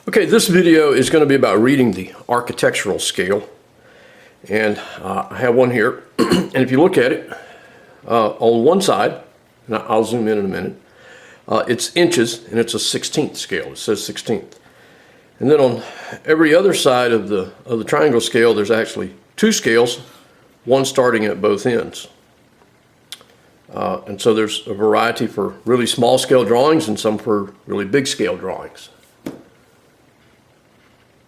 Okay, this video is going to be about reading the architectural scale, and I have one here. And if you look at it on one side, and I'll zoom in a minute, it's inches and it's a 16th scale. It says 16th. And then on every other side of the triangle scale, there's actually two scales, one starting at both ends. And so there's a variety for really small scale drawings and some for really big scale drawings.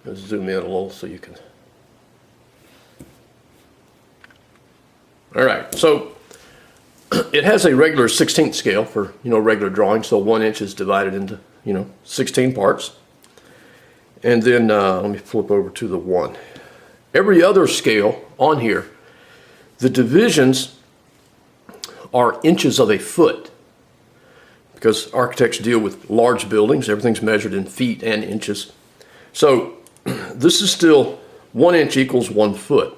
Let's zoom in a little so you can. All right, so it has a regular 16th scale for, regular drawing. So 1 inch is divided into, 16 parts. And then let me flip over to the 1. Every other scale on here, the divisions are inches of a foot, because architects deal with large buildings. Everything's measured in feet and inches. So this is still 1 inch equals 1 foot.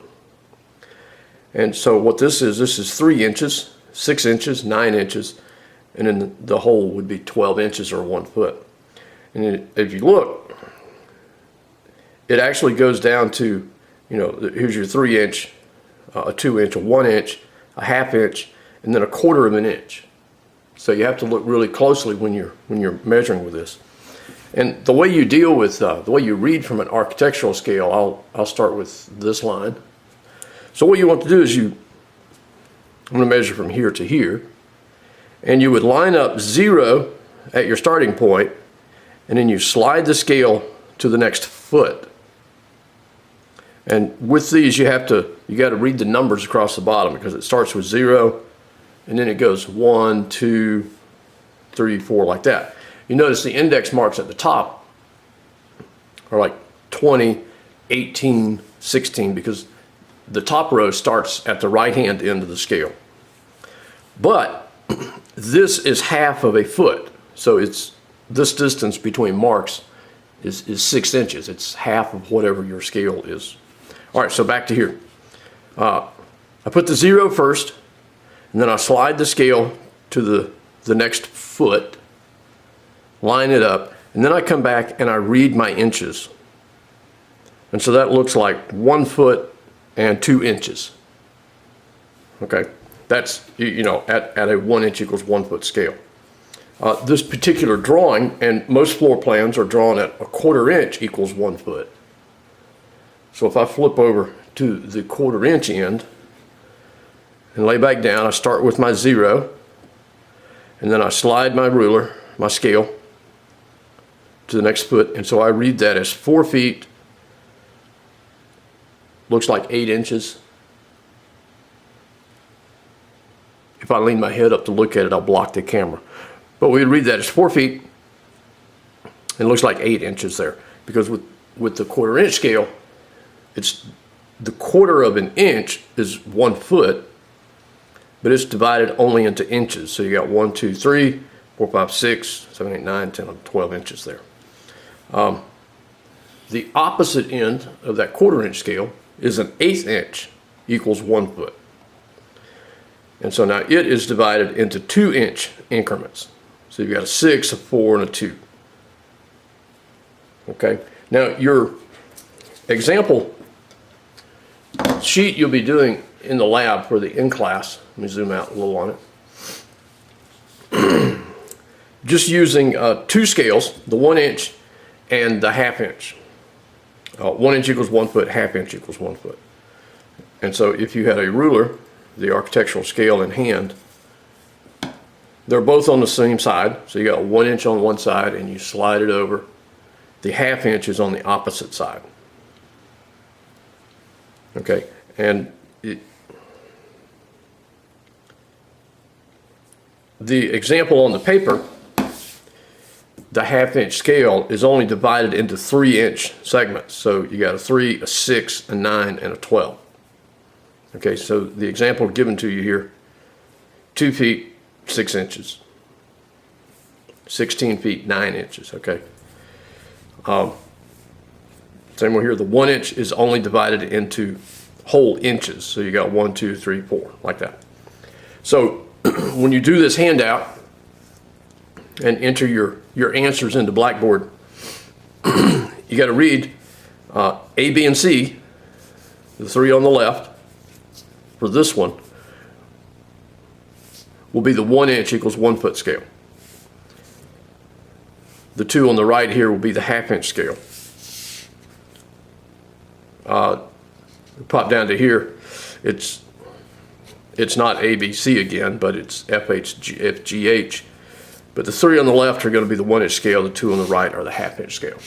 And so what this is 3 inches, 6 inches, 9 inches, and then the whole would be 12 inches or 1 foot. And if you look, it actually goes down to, here's your 3 inch, a 2 inch, a 1 inch, a half inch, and then a quarter of an inch. So you have to look really closely when you're measuring with this. And the way you deal with, the way you read from an architectural scale, I'll start with this line. So what you want to do is I'm going to measure from here to here, and you would line up 0 at your starting point, and then you slide the scale to the next foot. And with these, you got to read the numbers across the bottom, because it starts with 0, and then it goes 1, 2, 3, 4, like that. You notice the index marks at the top are like 20, 18, 16, because the top row starts at the right-hand end of the scale. But this is half of a foot, so it's this distance between marks is 6 inches. It's half of whatever your scale is. All right, so back to here. I put the 0 first, and then I slide the scale to the next foot, line it up, and then I come back and I read my inches. And so that looks like 1 foot and 2 inches. Okay, that's, at a 1 inch equals 1 foot scale. This particular drawing, and most floor plans are drawn at a 1/4 inch equals 1 foot. So if I flip over to the 1/4 inch end and lay back down, I start with my 0, and then I slide my ruler, my scale, to the next foot, and so I read that as 4 feet, looks like 8 inches. If I lean my head up to look at it, I'll block the camera. But we read that as 4 feet, and it looks like 8 inches there, because with the 1/4 inch scale, it's the 1/4 of an inch is 1 foot, but it's divided only into inches. So you got 1, 2, 3, 4, 5, 6, 7, 8, 9, 10, 12 inches there. The opposite end of that 1/4 inch scale is an 1/8 inch equals 1 foot. And so now it is divided into 2 inch increments. So you've got a 6, a 4, and a 2. Okay, now your example sheet you'll be doing in the lab for the in-class, let me zoom out a little on it. Just using 2 scales, the 1 inch and the half inch. 1 inch equals 1 foot, half inch equals 1 foot. And so if you had a ruler, the architectural scale in hand, they're both on the same side. So you got 1 inch on one side and you slide it over. The half inch is on the opposite side. Okay, and the example on the paper, the half inch scale is only divided into 3 inch segments. So you got a 3, a 6, a 9, and a 12. Okay, so the example given to you here, 2 feet, 6 inches. 16 feet, 9 inches, okay. Same one here, the 1 inch is only divided into whole inches. So you got 1, 2, 3, 4, like that. So when you do this handout, and enter your answers into Blackboard, you got to read A, B, and C, the 3 on the left, for this one, will be the 1 inch equals 1 foot scale. The 2 on the right here will be the 1/2 inch scale. Pop down to here, it's not A, B, C again, but it's F, H, G, F, G, H. But the 3 on the left are going to be the 1 inch scale, the 2 on the right are the 1/2 inch scale.